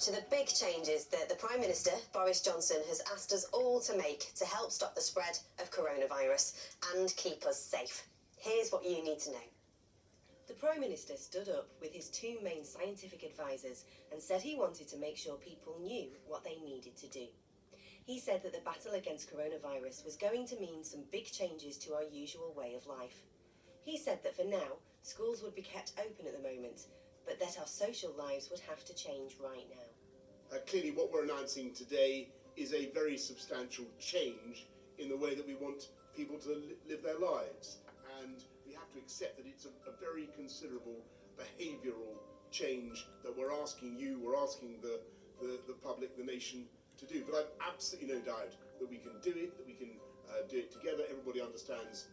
to the big changes that the Prime Minister, Boris Johnson, has asked us all to make to help stop the spread of coronavirus and keep us safe. Here's what you need to know. The Prime Minister stood up with his two main scientific advisors and said he wanted to make sure people knew what they needed to do. He said that the battle against coronavirus was going to mean some big changes to our usual way of life. He said that for now, schools would be kept open at the moment, but that our social lives would have to change right now. Clearly what we're announcing today is a very substantial change in the way that we want people to live their lives. And we have to accept that it's a very considerable behavioural change that we're asking you, we're asking the public, the nation to do. But I've absolutely no doubt that we can do it, that we can do it together. Everybody understands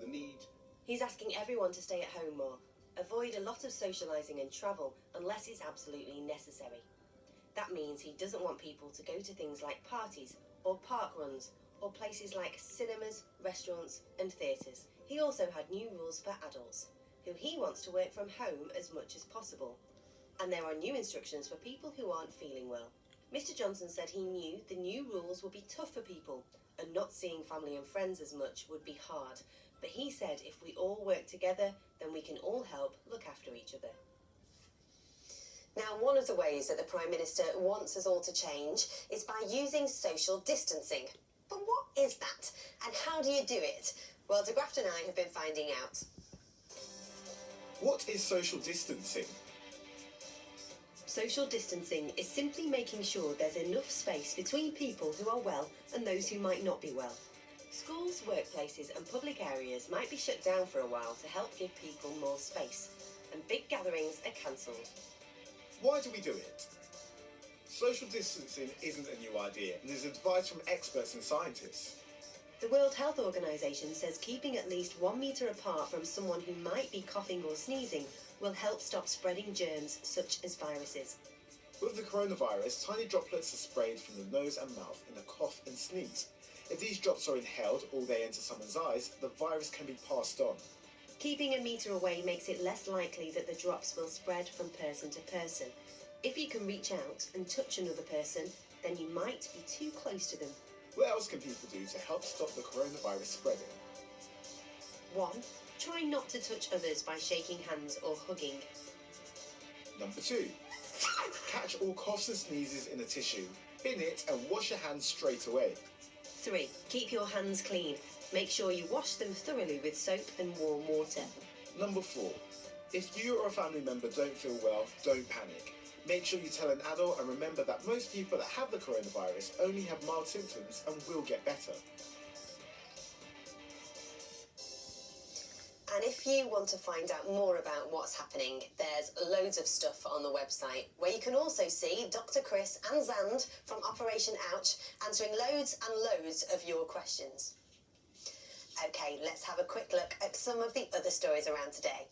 the need. He's asking everyone to stay at home more. Avoid a lot of socialising and travel unless it's absolutely necessary. That means he doesn't want people to go to things like parties or park runs or places like cinemas, restaurants and theatres. He also had new rules for adults, who he wants to work from home as much as possible. And there are new instructions for people who aren't feeling well. Mr Johnson said he knew the new rules would be tough for people and not seeing family and friends as much would be hard. But he said if we all work together, then we can all help look after each other. Now, one of the ways that the Prime Minister wants us all to change is by using social distancing. But what is that? And how do you do it? Well, DeGraft and I have been finding out. What is social distancing? Social distancing is simply making sure there's enough space between people who are well and those who might not be well. Schools, workplaces and public areas might be shut down for a while to help give people more space, and big gatherings are cancelled. Why do we do it? Social distancing isn't a new idea and is advice from experts and scientists. The World Health Organization says keeping at least 1 metre apart from someone who might be coughing or sneezing will help stop spreading germs such as viruses. With the coronavirus, tiny droplets are sprayed from the nose and mouth in a cough and sneeze. If these drops are inhaled or they enter someone's eyes, the virus can be passed on. Keeping a metre away makes it less likely that the drops will spread from person to person. If you can reach out and touch another person, then you might be too close to them. What else can people do to help stop the coronavirus spreading? 1. Try not to touch others by shaking hands or hugging. Number 2. Catch all coughs and sneezes in a tissue, bin it and wash your hands straight away. 3. Keep your hands clean. Make sure you wash them thoroughly with soap and warm water. Number 4. If you or a family member don't feel well, don't panic. Make sure you tell an adult and remember that most people that have the coronavirus only have mild symptoms and will get better. And if you want to find out more about what's happening, there's loads of stuff on the website where you can also see Dr. Chris and Zand from Operation Ouch answering loads and loads of your questions. OK, let's have a quick look at some of the other stories around today.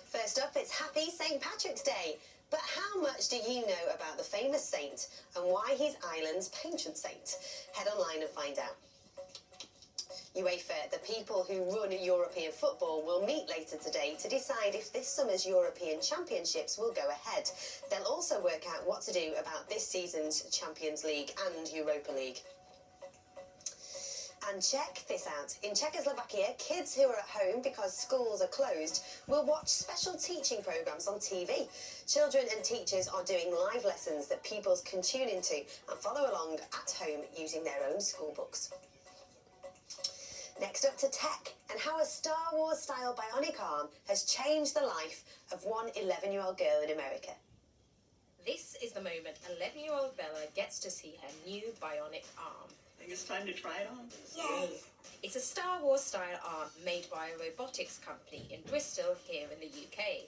First up, it's Happy St. Patrick's Day. But how much do you know about the famous saint and why he's Ireland's patron saint? Head online and find out. UEFA, the people who run European football, will meet later today to decide if this summer's European Championships will go ahead. They'll also work out what to do about this season's Champions League and Europa League. And check this out. In Czechoslovakia, kids who are at home because schools are closed will watch special teaching programmes on TV. Children and teachers are doing live lessons that pupils can tune into and follow along at home using their own school books. Next up to tech and how a Star Wars-style bionic arm has changed the life of one 11-year-old girl in America. This is the moment 11-year-old Bella gets to see her new bionic arm. I think it's time to try it on. Yay! It's a Star Wars-style arm made by a robotics company in Bristol, here in the UK.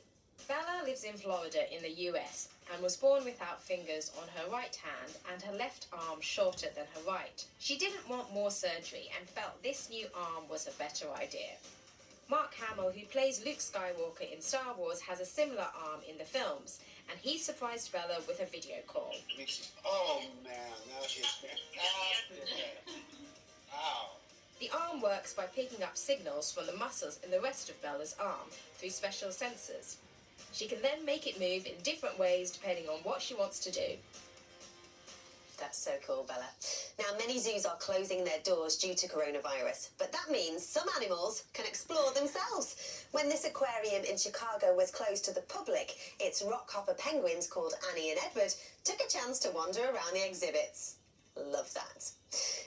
Bella lives in Florida in the US and was born without fingers on her right hand and her left arm shorter than her right. She didn't want more surgery and felt this new arm was a better idea. Mark Hamill, who plays Luke Skywalker in Star Wars, has a similar arm in the films, and he surprised Bella with a video call. Oh man, that is fantastic. Wow. The arm works by picking up signals from the muscles in the rest of Bella's arm through special sensors. She can then make it move in different ways depending on what she wants to do. That's so cool, Bella. Now, many zoos are closing their doors due to coronavirus, but that means some animals can explore themselves. When this aquarium in Chicago was closed to the public, its rockhopper penguins called Annie and Edward took a chance to wander around the exhibits. Love that.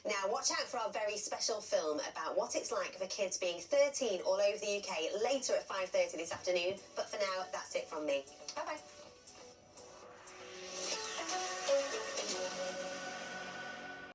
Now, watch out for our very special film about what it's like for kids being 13 all over the UK later at 5:30 this afternoon. But for now, that's it from me. Bye-bye.